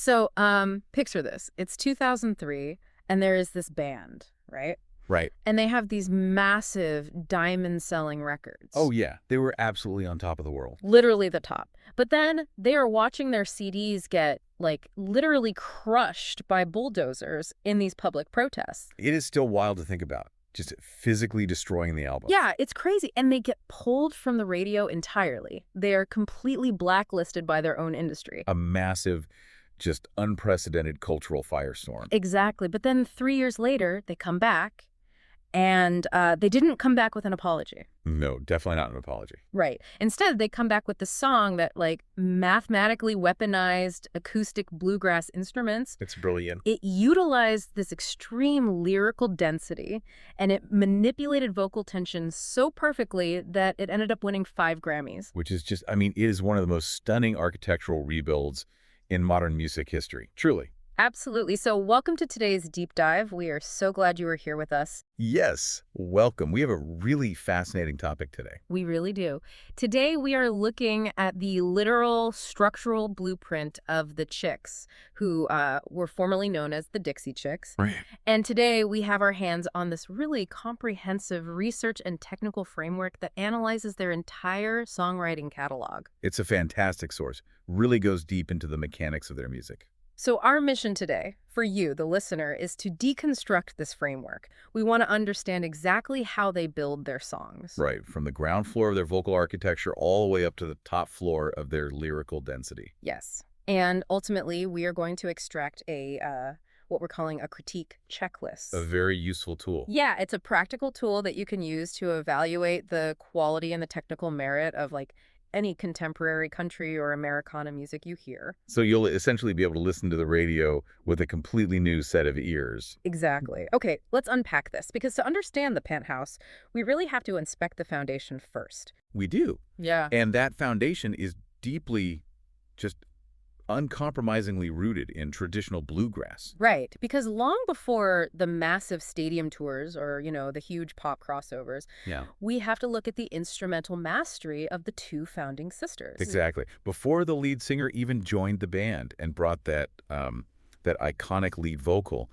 So, picture this. It's 2003, and there is this band, right? Right. And they have these massive diamond-selling records. Oh, yeah. They were absolutely on top of the world. Literally the top. But then they are watching their CDs get, like, literally crushed by bulldozers in these public protests. It is still wild to think about, just physically destroying the album. Yeah, it's crazy. And they get pulled from the radio entirely. They are completely blacklisted by their own industry. A massive, just unprecedented cultural firestorm. Exactly. But then 3 years later, they come back, and they didn't come back with an apology. No, definitely not an apology. Right. Instead, they come back with the song that, like, mathematically weaponized acoustic bluegrass instruments. It's brilliant. It utilized this extreme lyrical density, and it manipulated vocal tension so perfectly that it ended up winning 5 Grammys. Which is just, I mean, it is one of the most stunning architectural rebuilds in modern music history. Truly. Absolutely. So welcome to today's deep dive. We are so glad you are here with us. Yes, welcome. We have a really fascinating topic today. We really do. Today, we are looking at the literal structural blueprint of the Chicks, who were formerly known as the Dixie Chicks. Right. And today, we have our hands on this really comprehensive research and technical framework that analyzes their entire songwriting catalog. It's a fantastic source. Really goes deep into the mechanics of their music. So our mission today, for you, the listener, is to deconstruct this framework. We want to understand exactly how they build their songs. Right, from the ground floor of their vocal architecture all the way up to the top floor of their lyrical density. Yes. And ultimately, we are going to extract what we're calling a critique checklist. A very useful tool. Yeah, it's a practical tool that you can use to evaluate the quality and the technical merit of, like, any contemporary country or Americana music you hear. So you'll essentially be able to listen to the radio with a completely new set of ears. Exactly. Okay, let's unpack this, because to understand the penthouse, we really have to inspect the foundation first. We do. Yeah. And that foundation is deeply, just uncompromisingly rooted in traditional bluegrass. Right, because long before the massive stadium tours or, the huge pop crossovers, Yeah. we have to look at the instrumental mastery of the two founding sisters. Exactly. Before the lead singer even joined the band and brought that iconic lead vocal,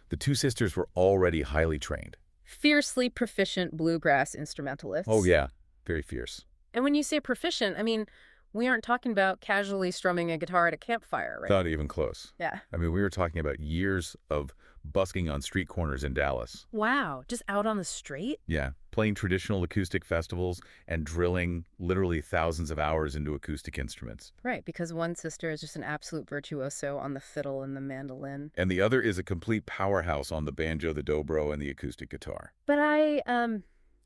the two sisters were already highly trained. Fiercely proficient bluegrass instrumentalists. Oh, yeah. Very fierce. And when you say proficient, I mean, we aren't talking about casually strumming a guitar at a campfire, right? Not even close. Yeah. I mean, we were talking about years of busking on street corners in Dallas. Wow, just out on the street? Yeah, playing traditional acoustic festivals and drilling literally thousands of hours into acoustic instruments. Right, because one sister is just an absolute virtuoso on the fiddle and the mandolin. And the other is a complete powerhouse on the banjo, the dobro, and the acoustic guitar. But I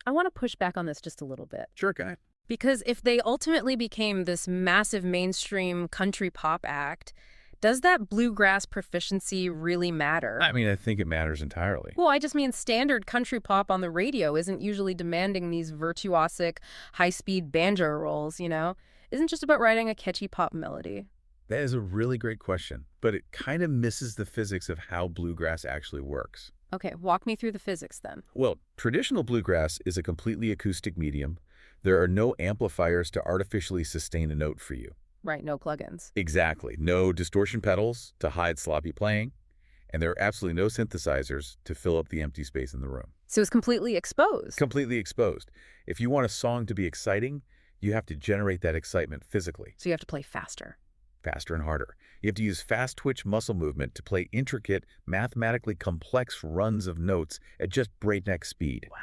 want to push back on this just a little bit. Sure, guy. Because if they ultimately became this massive mainstream country pop act, does that bluegrass proficiency really matter? I mean, I think it matters entirely. Well, I just mean standard country pop on the radio isn't usually demanding these virtuosic, high-speed banjo rolls, Isn't just about writing a catchy pop melody. That is a really great question, but it kind of misses the physics of how bluegrass actually works. Okay, walk me through the physics then. Well, traditional bluegrass is a completely acoustic medium. There are no amplifiers to artificially sustain a note for you. Right, no plugins. Exactly. No distortion pedals to hide sloppy playing, and there are absolutely no synthesizers to fill up the empty space in the room. So it's completely exposed. Completely exposed. If you want a song to be exciting, you have to generate that excitement physically. So you have to play faster. Faster and harder. You have to use fast twitch muscle movement to play intricate, mathematically complex runs of notes at just breakneck speed. Wow.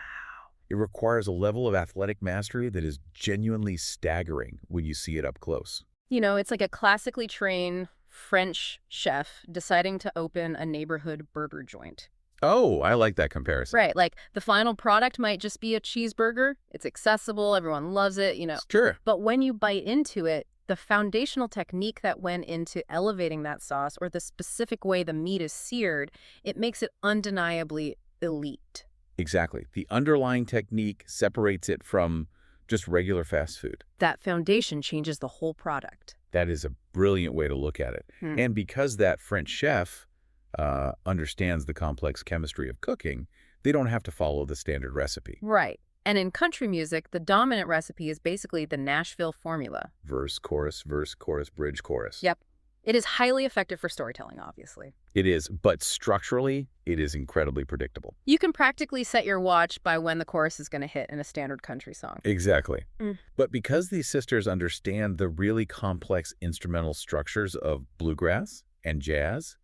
It requires a level of athletic mastery that is genuinely staggering when you see it up close. It's like a classically trained French chef deciding to open a neighborhood burger joint. Oh, I like that comparison. Right, like the final product might just be a cheeseburger. It's accessible, everyone loves it, Sure. But when you bite into it, the foundational technique that went into elevating that sauce, or the specific way the meat is seared, it makes it undeniably elite. Exactly. The underlying technique separates it from just regular fast food. That foundation changes the whole product. That is a brilliant way to look at it. And because that French chef understands the complex chemistry of cooking, they don't have to follow the standard recipe. Right. And in country music, the dominant recipe is basically the Nashville formula. Verse, chorus, bridge, chorus. Yep. It is highly effective for storytelling, obviously. It is, but structurally, it is incredibly predictable. You can practically set your watch by when the chorus is going to hit in a standard country song. Exactly. Mm. But because these sisters understand the really complex instrumental structures of bluegrass and jazz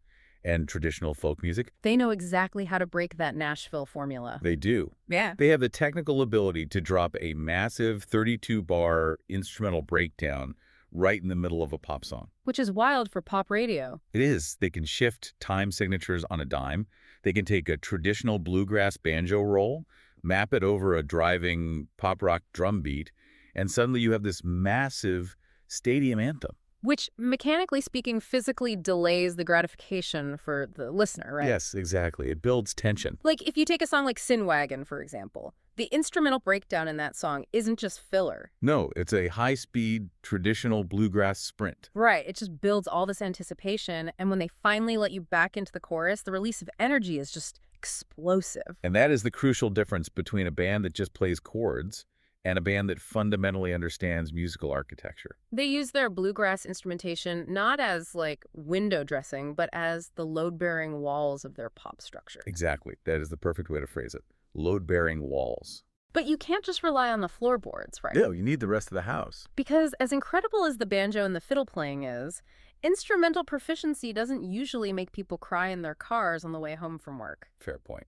and traditional folk music, They know exactly how to break that Nashville formula. they do. Yeah. They have the technical ability to drop a massive 32-bar instrumental breakdown right in the middle of a pop song. Which is wild for pop radio. It is. They can shift time signatures on a dime. They can take a traditional bluegrass banjo roll, map it over a driving pop rock drum beat, and suddenly you have this massive stadium anthem. Which, mechanically speaking, physically delays the gratification for the listener, right? Yes, exactly. It builds tension. Like, if you take a song like Sin Wagon, for example, the instrumental breakdown in that song isn't just filler. No, it's a high-speed, traditional bluegrass sprint. Right. It just builds all this anticipation, and when they finally let you back into the chorus, the release of energy is just explosive. And that is the crucial difference between a band that just plays chords and a band that fundamentally understands musical architecture. They use their bluegrass instrumentation not as, like, window dressing, but as the load-bearing walls of their pop structure. Exactly. That is the perfect way to phrase it. Load-bearing walls. But you can't just rely on the floorboards, right? No, you need the rest of the house. Because as incredible as the banjo and the fiddle playing is, instrumental proficiency doesn't usually make people cry in their cars on the way home from work. Fair point.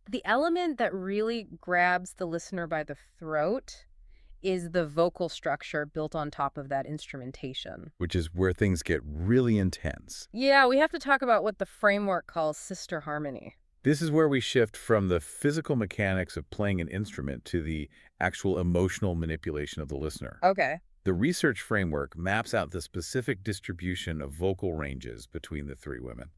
The element that really grabs the listener by the throat is the vocal structure built on top of that instrumentation. Which is where things get really intense. Yeah, we have to talk about what the framework calls sister harmony. This is where we shift from the physical mechanics of playing an instrument to the actual emotional manipulation of the listener. Okay. The research framework maps out the specific distribution of vocal ranges between the three women.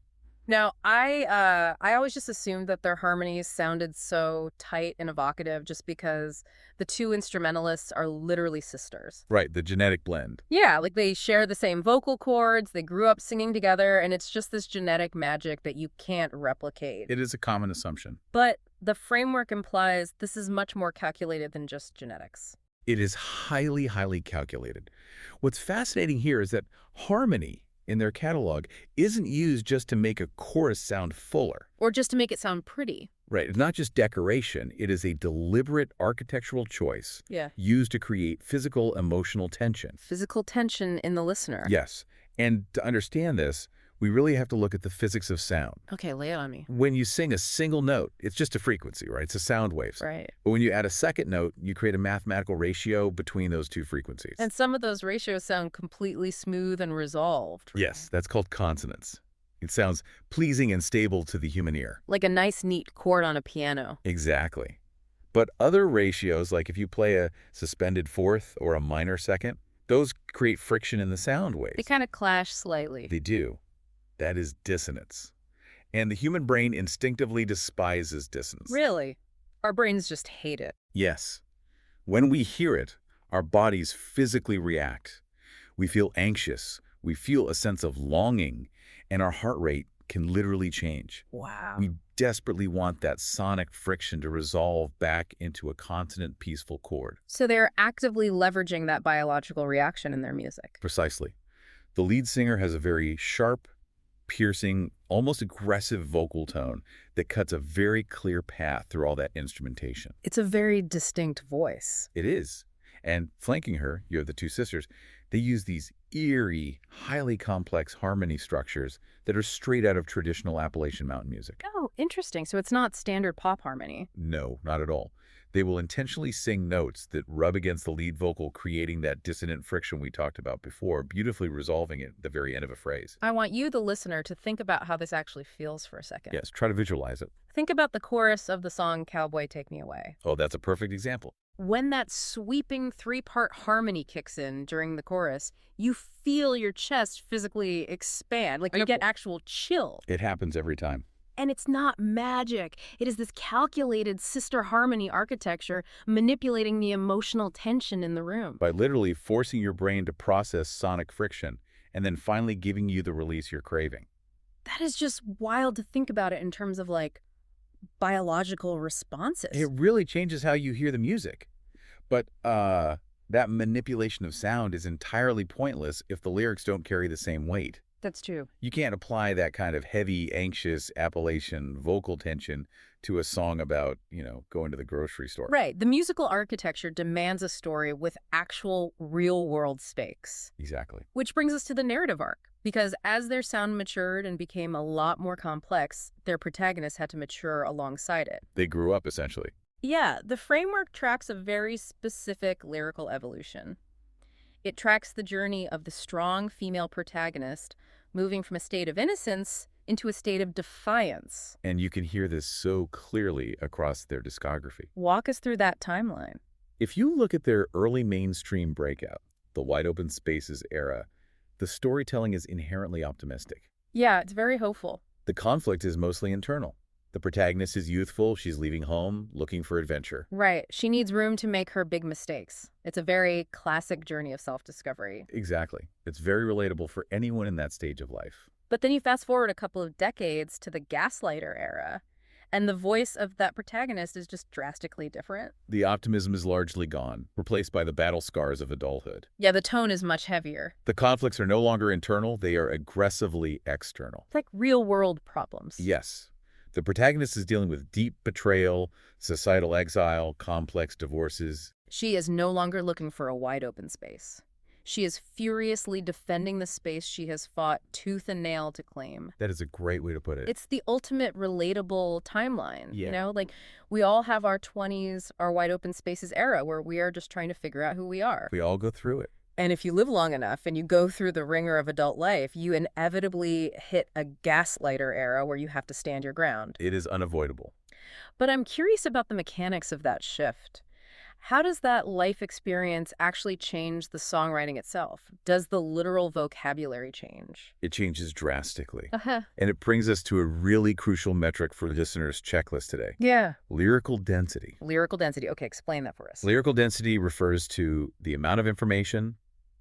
Now, I always just assumed that their harmonies sounded so tight and evocative just because the two instrumentalists are literally sisters. Right, the genetic blend. Yeah, like they share the same vocal cords, they grew up singing together, and it's just this genetic magic that you can't replicate. It is a common assumption. But the framework implies this is much more calculated than just genetics. It is highly, highly calculated. What's fascinating here is that harmony in their catalog isn't used just to make a chorus sound fuller. Or just to make it sound pretty. Right. It's not just decoration. It is a deliberate architectural choice used to create physical, emotional tension. Physical tension in the listener. Yes. And to understand this, we really have to look at the physics of sound. Okay, lay it on me. When you sing a single note, it's just a frequency, right? It's a sound waves. Right. But when you add a second note, you create a mathematical ratio between those two frequencies. And some of those ratios sound completely smooth and resolved. Yes, that's called consonance. It sounds pleasing and stable to the human ear. Like a nice, neat chord on a piano. Exactly. But other ratios, like if you play a suspended fourth or a minor second, those create friction in the sound waves. They kind of clash slightly. They do. That is dissonance. And the human brain instinctively despises dissonance. Really? Our brains just hate it. Yes. When we hear it, our bodies physically react. We feel anxious. We feel a sense of longing. And our heart rate can literally change. Wow. We desperately want that sonic friction to resolve back into a consonant, peaceful chord. So they're actively leveraging that biological reaction in their music. Precisely. The lead singer has a very sharp, piercing, almost aggressive vocal tone that cuts a very clear path through all that instrumentation. It's a very distinct voice. It is. And flanking her, you have the two sisters, they use these eerie, highly complex harmony structures that are straight out of traditional Appalachian mountain music. Oh, interesting. So it's not standard pop harmony. No, not at all. They will intentionally sing notes that rub against the lead vocal, creating that dissonant friction we talked about before, beautifully resolving it at the very end of a phrase. I want you, the listener, to think about how this actually feels for a second. Yes, try to visualize it. Think about the chorus of the song Cowboy Take Me Away. Oh, that's a perfect example. When that sweeping three-part harmony kicks in during the chorus, you feel your chest physically expand, like you get actual chill. It happens every time. And it's not magic. It is this calculated sister harmony architecture manipulating the emotional tension in the room. By literally forcing your brain to process sonic friction and then finally giving you the release you're craving. That is just wild to think about it in terms of, like, biological responses. It really changes how you hear the music. But that manipulation of sound is entirely pointless if the lyrics don't carry the same weight. That's true. You can't apply that kind of heavy, anxious Appalachian vocal tension to a song about, going to the grocery store. Right. The musical architecture demands a story with actual real-world stakes. Exactly. Which brings us to the narrative arc. Because as their sound matured and became a lot more complex, their protagonists had to mature alongside it. They grew up, essentially. Yeah, the framework tracks a very specific lyrical evolution. It tracks the journey of the strong female protagonist moving from a state of innocence into a state of defiance. And you can hear this so clearly across their discography. Walk us through that timeline. If you look at their early mainstream breakout, the Wide Open Spaces era, the storytelling is inherently optimistic. Yeah, it's very hopeful. The conflict is mostly internal. The protagonist is youthful, she's leaving home, looking for adventure. Right. She needs room to make her big mistakes. It's a very classic journey of self-discovery. Exactly. It's very relatable for anyone in that stage of life. But then you fast forward a couple of decades to the gaslighter era, and the voice of that protagonist is just drastically different. The optimism is largely gone, replaced by the battle scars of adulthood. Yeah, the tone is much heavier. The conflicts are no longer internal, they are aggressively external. It's like real-world problems. Yes. The protagonist is dealing with deep betrayal, societal exile, complex divorces. She is no longer looking for a wide open space. She is furiously defending the space she has fought tooth and nail to claim. That is a great way to put it. It's the ultimate relatable timeline, Yeah. Like we all have our 20s, our wide open spaces era where we are just trying to figure out who we are. We all go through it. And if you live long enough and you go through the ringer of adult life, you inevitably hit a gaslighter era where you have to stand your ground. It is unavoidable. But I'm curious about the mechanics of that shift. How does that life experience actually change the songwriting itself? Does the literal vocabulary change? It changes drastically. Uh-huh. And it brings us to a really crucial metric for listeners' checklist today. Yeah. Lyrical density. Lyrical density. Okay, explain that for us. Lyrical density refers to the amount of information,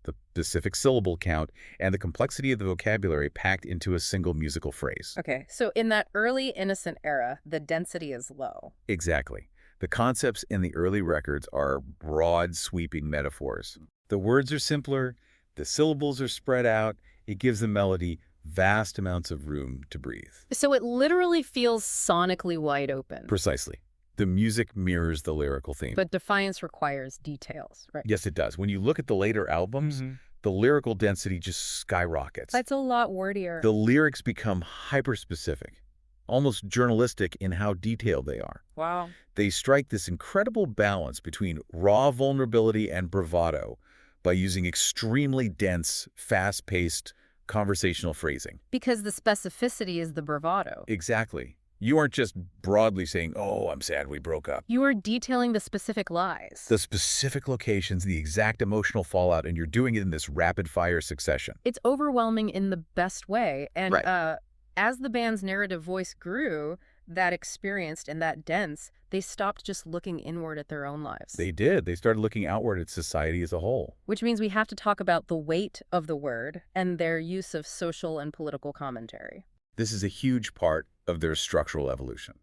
the specific syllable count, and the complexity of the vocabulary packed into a single musical phrase. Okay, so in that early innocent era, the density is low. Exactly. The concepts in the early records are broad, sweeping metaphors. The words are simpler, the syllables are spread out, it gives the melody vast amounts of room to breathe. So it literally feels sonically wide open. Precisely. The music mirrors the lyrical theme. But defiance requires details, right? Yes, it does. When you look at the later albums, the lyrical density just skyrockets. That's a lot wordier. The lyrics become hyper-specific, almost journalistic in how detailed they are. Wow. They strike this incredible balance between raw vulnerability and bravado by using extremely dense, fast-paced conversational phrasing. Because the specificity is the bravado. Exactly. You aren't just broadly saying, oh, I'm sad we broke up. You are detailing the specific lies. The specific locations, the exact emotional fallout, and you're doing it in this rapid-fire succession. It's overwhelming in the best way. And Right. As the band's narrative voice grew, that experienced and that dense, they stopped just looking inward at their own lives. They did. They started looking outward at society as a whole. Which means we have to talk about the weight of the word and their use of social and political commentary. This is a huge part of their structural evolution.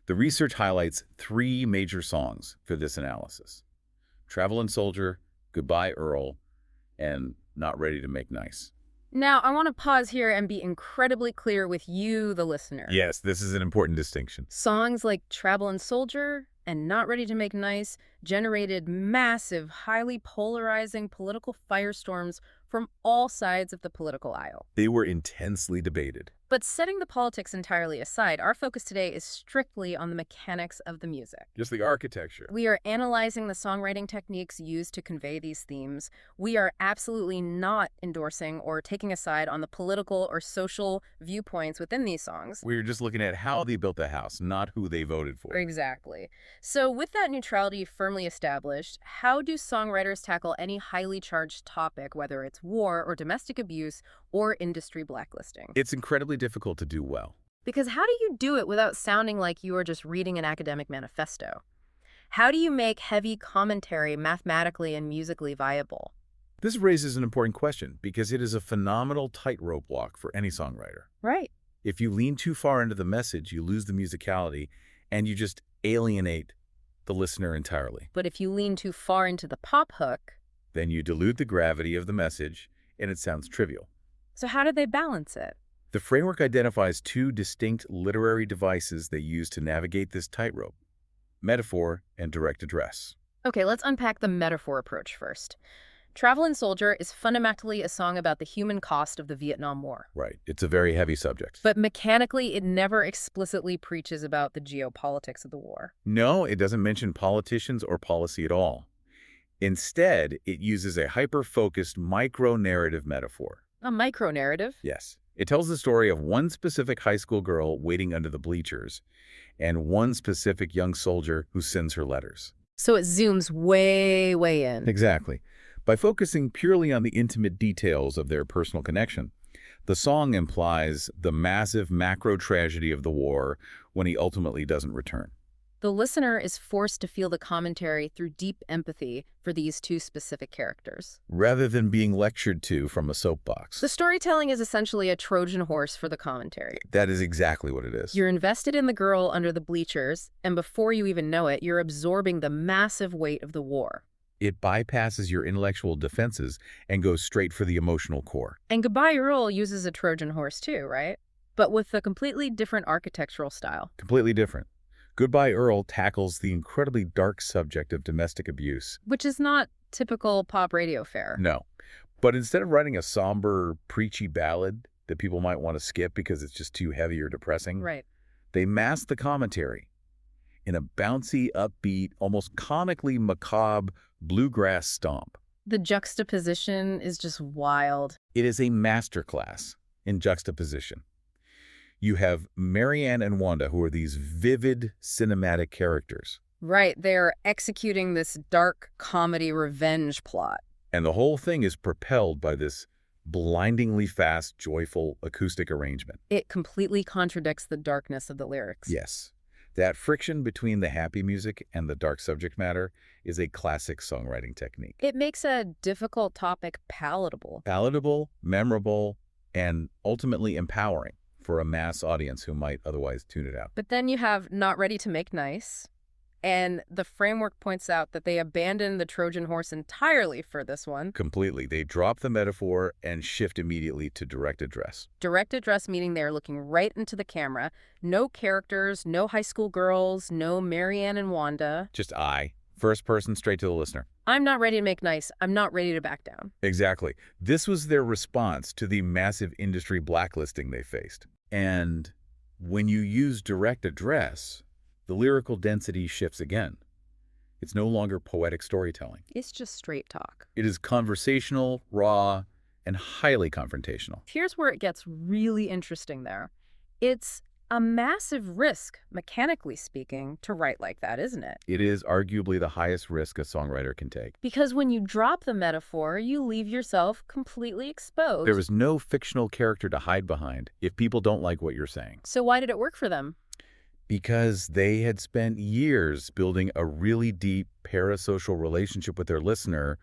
The research highlights 3 major songs for this analysis: Travelin' Soldier, Goodbye Earl, and Not Ready to Make Nice. Now, I want to pause here and be incredibly clear with you, the listener. Yes, this is an important distinction. Songs like Travelin' Soldier and Not Ready to Make Nice generated massive, highly polarizing political firestorms from all sides of the political aisle. They were intensely debated. But setting the politics entirely aside, our focus today is strictly on the mechanics of the music. Just the architecture. We are analyzing the songwriting techniques used to convey these themes. We are absolutely not endorsing or taking a side on the political or social viewpoints within these songs. We're just looking at how they built the house, not who they voted for. Exactly. So with that neutrality firmly established, how do songwriters tackle any highly charged topic, whether it's war or domestic abuse or industry blacklisting? It's incredibly difficult to do well. Because how do you do it without sounding like you are just reading an academic manifesto? How do you make heavy commentary mathematically and musically viable? This raises an important question because it is a phenomenal tightrope walk for any songwriter. Right. If you lean too far into the message, you lose the musicality and you just alienate the listener entirely. But if you lean too far into the pop hook, Then you dilute the gravity of the message and it sounds trivial. So how did they balance it? The framework identifies two distinct literary devices they use to navigate this tightrope: metaphor and direct address. Okay, let's unpack the metaphor approach first. Traveling Soldier is fundamentally a song about the human cost of the Vietnam War. Right. It's a very heavy subject. But mechanically, it never explicitly preaches about the geopolitics of the war. No, it doesn't mention politicians or policy at all. Instead, it uses a hyper-focused micro-narrative metaphor. A micro-narrative? Yes. It tells the story of one specific high school girl waiting under the bleachers and one specific young soldier who sends her letters. So it zooms way, way in. Exactly. By focusing purely on the intimate details of their personal connection, the song implies the massive macro tragedy of the war when he ultimately doesn't return. The listener is forced to feel the commentary through deep empathy for these two specific characters. Rather than being lectured to from a soapbox. The storytelling is essentially a Trojan horse for the commentary. That is exactly what it is. You're invested in the girl under the bleachers, and before you even know it, you're absorbing the massive weight of the war. It bypasses your intellectual defenses and goes straight for the emotional core. And Goodbye Earl uses a Trojan horse too, right? But with a completely different architectural style. Completely different. Goodbye Earl tackles the incredibly dark subject of domestic abuse. Which is not typical pop radio fare. No. But instead of writing a somber, preachy ballad that people might want to skip because it's just too heavy or depressing, Right. they mask the commentary in a bouncy, upbeat, almost comically macabre bluegrass stomp. The juxtaposition is just wild. It is a masterclass in juxtaposition. You have Marianne and Wanda, who are these vivid cinematic characters. Right, they're executing this dark comedy revenge plot. And the whole thing is propelled by this blindingly fast, joyful acoustic arrangement. It completely contradicts the darkness of the lyrics. Yes. That friction between the happy music and the dark subject matter is a classic songwriting technique. It makes a difficult topic palatable. Palatable, memorable, and ultimately empowering for a mass audience who might otherwise tune it out. But then you have Not Ready to Make Nice, and the framework points out that they abandoned the Trojan horse entirely for this one. Completely. They drop the metaphor and shift immediately to direct address. Direct address meaning they're looking right into the camera. No characters, no high school girls, no Marianne and Wanda. Just I. First person, straight to the listener. I'm not ready to make nice. I'm not ready to back down. Exactly. This was their response to the massive industry blacklisting they faced. And when you use direct address, the lyrical density shifts again. It's no longer poetic storytelling. It's just straight talk. It is conversational, raw, and highly confrontational. Here's where it gets really interesting there. It's a massive risk, mechanically speaking, to write like that, isn't it? It is arguably the highest risk a songwriter can take. Because when you drop the metaphor, you leave yourself completely exposed. There is no fictional character to hide behind if people don't like what you're saying. So why did it work for them? Because they had spent years building a really deep parasocial relationship with their listener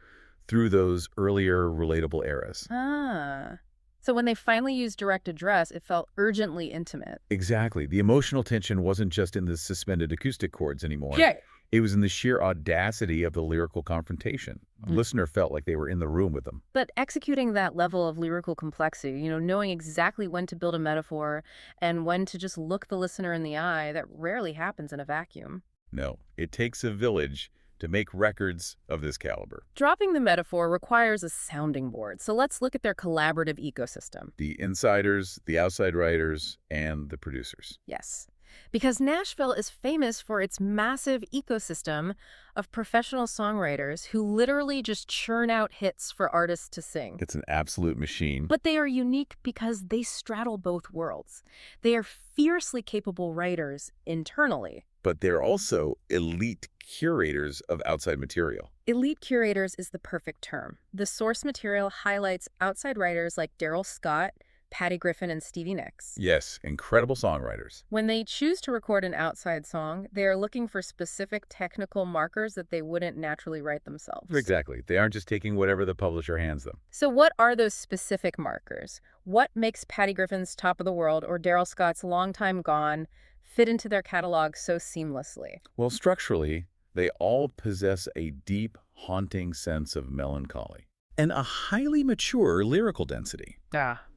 through those earlier relatable eras. Ah. So when they finally used direct address, it felt urgently intimate. Exactly. The emotional tension wasn't just in the suspended acoustic chords anymore. Yeah. It was in the sheer audacity of the lyrical confrontation. The listener felt like they were in the room with them. But executing that level of lyrical complexity, knowing exactly when to build a metaphor and when to just look the listener in the eye, that rarely happens in a vacuum. No, it takes a village to make records of this caliber. Dropping the metaphor requires a sounding board, so let's look at their collaborative ecosystem. The insiders, the outside writers, and the producers. Yes. Because Nashville is famous for its massive ecosystem of professional songwriters who literally just churn out hits for artists to sing. It's an absolute machine. But they are unique because they straddle both worlds. They are fiercely capable writers internally. But they're also elite curators of outside material. Elite curators is the perfect term. The source material highlights outside writers like Daryl Scott, Patty Griffin, and Stevie Nicks. Yes, incredible songwriters. When they choose to record an outside song, they are looking for specific technical markers that they wouldn't naturally write themselves. Exactly. They aren't just taking whatever the publisher hands them. So what are those specific markers? What makes Patty Griffin's Top of the World or Daryl Scott's Long Time Gone fit into their catalog so seamlessly? Well, structurally, they all possess a deep, haunting sense of melancholy and a highly mature lyrical density.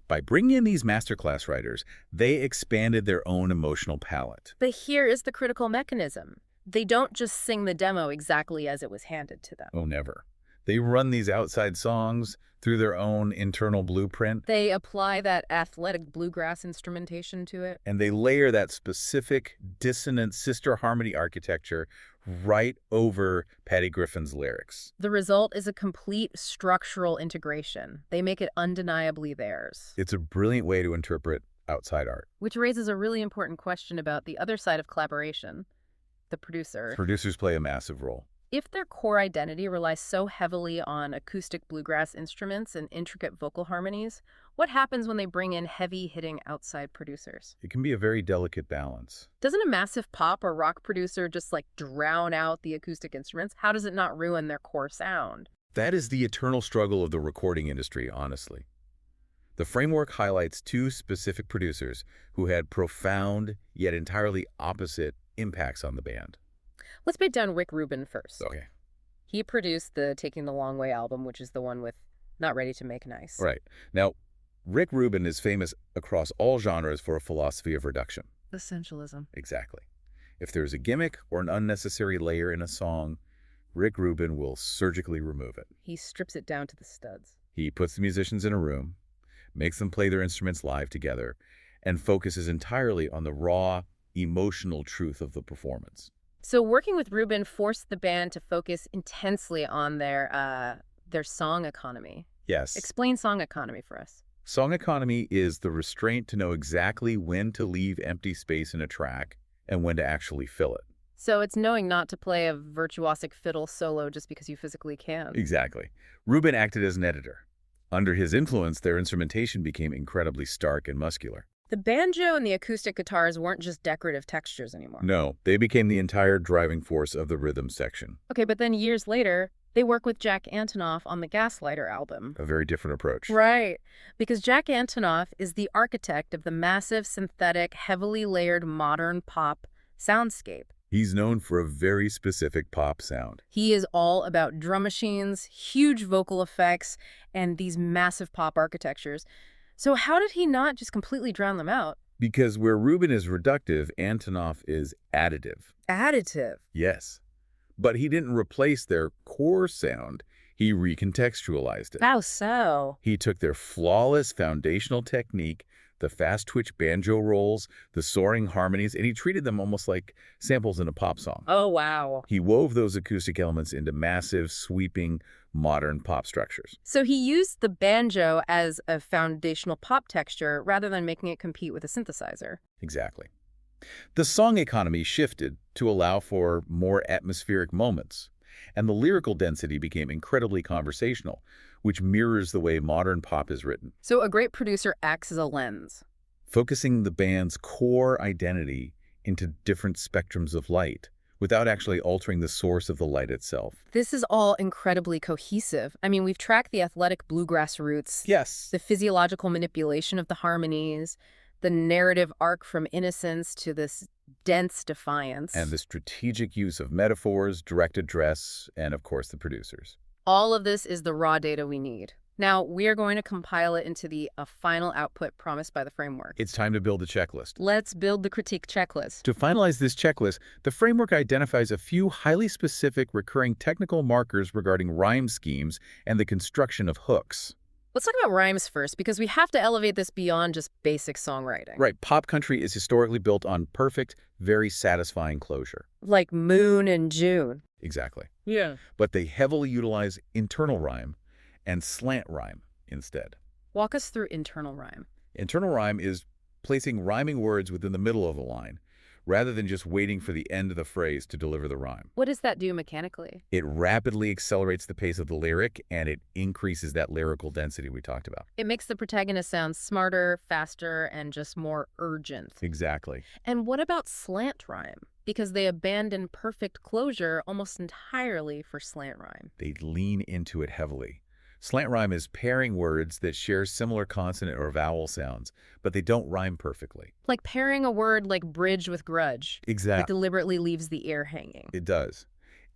By bringing in these masterclass writers, they expanded their own emotional palette. But here is the critical mechanism. They don't just sing the demo exactly as it was handed to them. Oh, never. They run these outside songs through their own internal blueprint, They apply that athletic bluegrass instrumentation to it. and they layer that specific dissonant sister harmony architecture right over Patty Griffin's lyrics. The result is a complete structural integration. They make it undeniably theirs. It's a brilliant way to interpret outside art. Which raises a really important question about the other side of collaboration, the producer. Producers play a massive role. If their core identity relies so heavily on acoustic bluegrass instruments and intricate vocal harmonies, what happens when they bring in heavy-hitting outside producers? It can be a very delicate balance. Doesn't a massive pop or rock producer just drown out the acoustic instruments? How does it not ruin their core sound? That is the eternal struggle of the recording industry, honestly. The framework highlights two specific producers who had profound, yet entirely opposite impacts on the band. Let's break down Rick Rubin first. Okay. He produced the Taking the Long Way album, which is the one with Not Ready to Make Nice. Right. Now, Rick Rubin is famous across all genres for a philosophy of reduction. Essentialism. Exactly. If there's a gimmick or an unnecessary layer in a song, Rick Rubin will surgically remove it. He strips it down to the studs. He puts the musicians in a room, makes them play their instruments live together, and focuses entirely on the raw, emotional truth of the performance. So working with Rubin forced the band to focus intensely on their song economy. Yes. Explain song economy for us. Song economy is the restraint to know exactly when to leave empty space in a track and when to actually fill it. So it's knowing not to play a virtuosic fiddle solo just because you physically can. Exactly. Rubin acted as an editor. Under his influence, their instrumentation became incredibly stark and muscular. The banjo and the acoustic guitars weren't just decorative textures anymore. No, they became the entire driving force of the rhythm section. Okay, but then years later, they work with Jack Antonoff on the Gaslighter album. A very different approach. Right, because Jack Antonoff is the architect of the massive, synthetic, heavily layered modern pop soundscape. He's known for a very specific pop sound. He is all about drum machines, huge vocal effects, and these massive pop architectures. So how did he not just completely drown them out? Because where Rubin is reductive, Antonoff is additive. Additive. Yes. But he didn't replace their core sound. He recontextualized it. How so? He took their flawless foundational technique, the fast-twitch banjo rolls, the soaring harmonies, and he treated them almost like samples in a pop song. Oh, wow. He wove those acoustic elements into massive, sweeping, modern pop structures. So he used the banjo as a foundational pop texture rather than making it compete with a synthesizer. Exactly. The song economy shifted to allow for more atmospheric moments, and the lyrical density became incredibly conversational, which mirrors the way modern pop is written. So a great producer acts as a lens. Focusing the band's core identity into different spectrums of light, without actually altering the source of the light itself. This is all incredibly cohesive. I mean, we've tracked the athletic bluegrass roots, Yes. the physiological manipulation of the harmonies, the narrative arc from innocence to this dense defiance. And the strategic use of metaphors, direct address, and of course the producers. All of this is the raw data we need. Now, we are going to compile it into a final output promised by the framework. It's time to build a checklist. Let's build the critique checklist. To finalize this checklist, the framework identifies a few highly specific recurring technical markers regarding rhyme schemes and the construction of hooks. Let's talk about rhymes first, because we have to elevate this beyond just basic songwriting. Right, pop country is historically built on perfect, very satisfying closure. Like Moon and June. Exactly. Yeah. But they heavily utilize internal rhyme and slant rhyme instead. Walk us through internal rhyme. Internal rhyme is placing rhyming words within the middle of a line, rather than just waiting for the end of the phrase to deliver the rhyme. What does that do mechanically? It rapidly accelerates the pace of the lyric, and it increases that lyrical density we talked about. It makes the protagonist sound smarter, faster, and just more urgent. Exactly. And what about slant rhyme? Because they abandon perfect closure almost entirely for slant rhyme. They lean into it heavily. Slant rhyme is pairing words that share similar consonant or vowel sounds, but they don't rhyme perfectly. Like pairing a word like bridge with grudge. It Exactly. deliberately leaves the ear hanging. It does.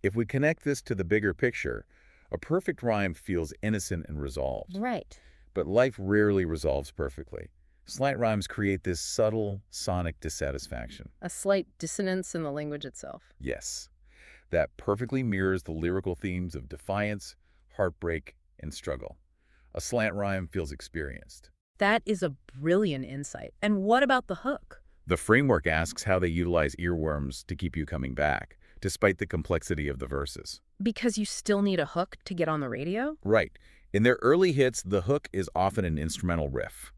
If we connect this to the bigger picture, a perfect rhyme feels innocent and resolved. Right. But life rarely resolves perfectly. Slant rhymes create this subtle sonic dissatisfaction. A slight dissonance in the language itself. Yes, that perfectly mirrors the lyrical themes of defiance, heartbreak, and struggle. A slant rhyme feels experienced. That is a brilliant insight. And what about the hook? The framework asks how they utilize earworms to keep you coming back, despite the complexity of the verses. Because you still need a hook to get on the radio? Right. In their early hits, the hook is often an instrumental riff.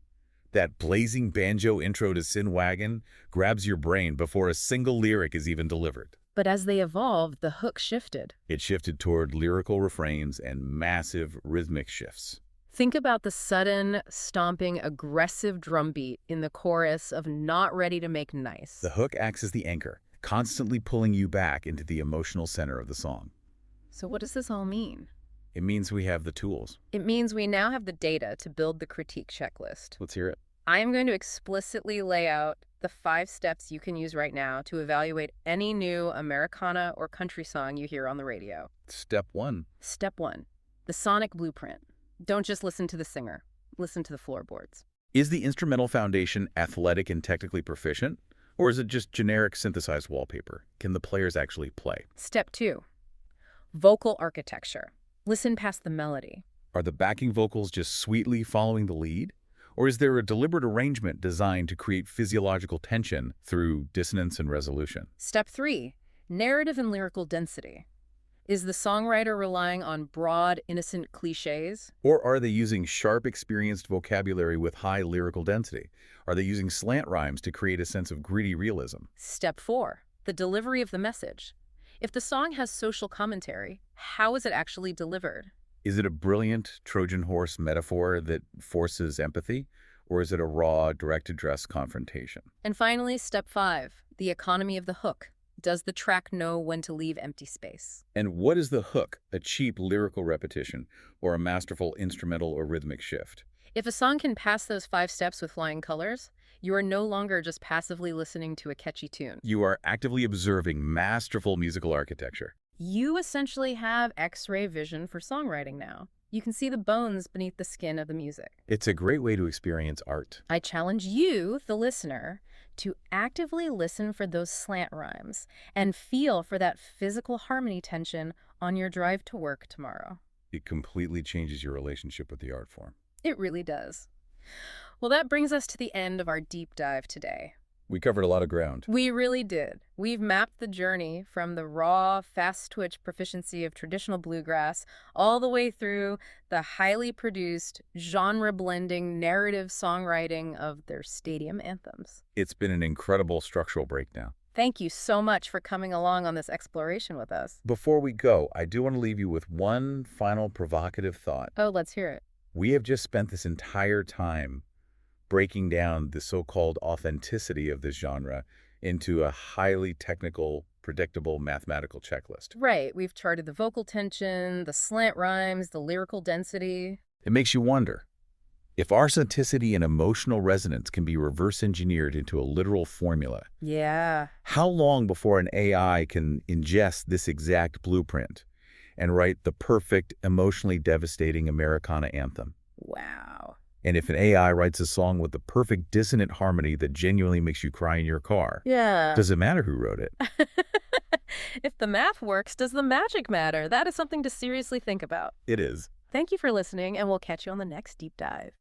That blazing banjo intro to Sin Wagon grabs your brain before a single lyric is even delivered. But as they evolved, the hook shifted. It shifted toward lyrical refrains and massive rhythmic shifts. Think about the sudden, stomping, aggressive drum beat in the chorus of Not Ready to Make Nice. The hook acts as the anchor, constantly pulling you back into the emotional center of the song. So what does this all mean? It means we have the tools. It means we now have the data to build the critique checklist. Let's hear it. I am going to explicitly lay out the 5 steps you can use right now to evaluate any new Americana or country song you hear on the radio. Step 1. Step 1, the sonic blueprint. Don't just listen to the singer. Listen to the floorboards. Is the instrumental foundation athletic and technically proficient? Or is it just generic synthesized wallpaper? Can the players actually play? Step 2, vocal architecture. Listen past the melody. Are the backing vocals just sweetly following the lead? Or is there a deliberate arrangement designed to create physiological tension through dissonance and resolution? Step 3, narrative and lyrical density. Is the songwriter relying on broad, innocent cliches? Or are they using sharp, experienced vocabulary with high lyrical density? Are they using slant rhymes to create a sense of gritty realism? Step 4, the delivery of the message. If the song has social commentary, how is it actually delivered? Is it a brilliant Trojan horse metaphor that forces empathy? Or is it a raw, direct-address confrontation? And finally, step 5, the economy of the hook. Does the track know when to leave empty space? And what is the hook? A cheap lyrical repetition or a masterful instrumental or rhythmic shift? If a song can pass those 5 steps with flying colors, you are no longer just passively listening to a catchy tune. You are actively observing masterful musical architecture. You essentially have X-ray vision for songwriting now. You can see the bones beneath the skin of the music. It's a great way to experience art. I challenge you, the listener, to actively listen for those slant rhymes and feel for that physical harmony tension on your drive to work tomorrow. It completely changes your relationship with the art form. It really does. Well, that brings us to the end of our deep dive today. We covered a lot of ground. We really did. We've mapped the journey from the raw, fast-twitch proficiency of traditional bluegrass all the way through the highly produced, genre-blending narrative songwriting of their stadium anthems. It's been an incredible structural breakdown. Thank you so much for coming along on this exploration with us. Before we go, I do want to leave you with one final provocative thought. Oh, let's hear it. We have just spent this entire time breaking down the so-called authenticity of this genre into a highly technical, predictable mathematical checklist. Right. We've charted the vocal tension, the slant rhymes, the lyrical density. It makes you wonder, if authenticity and emotional resonance can be reverse engineered into a literal formula, Yeah. how long before an AI can ingest this exact blueprint and write the perfect, emotionally devastating Americana anthem? Wow. And if an AI writes a song with the perfect dissonant harmony that genuinely makes you cry in your car, Yeah. does it matter who wrote it? If the math works, does the magic matter? That is something to seriously think about. It is. Thank you for listening, and we'll catch you on the next deep dive.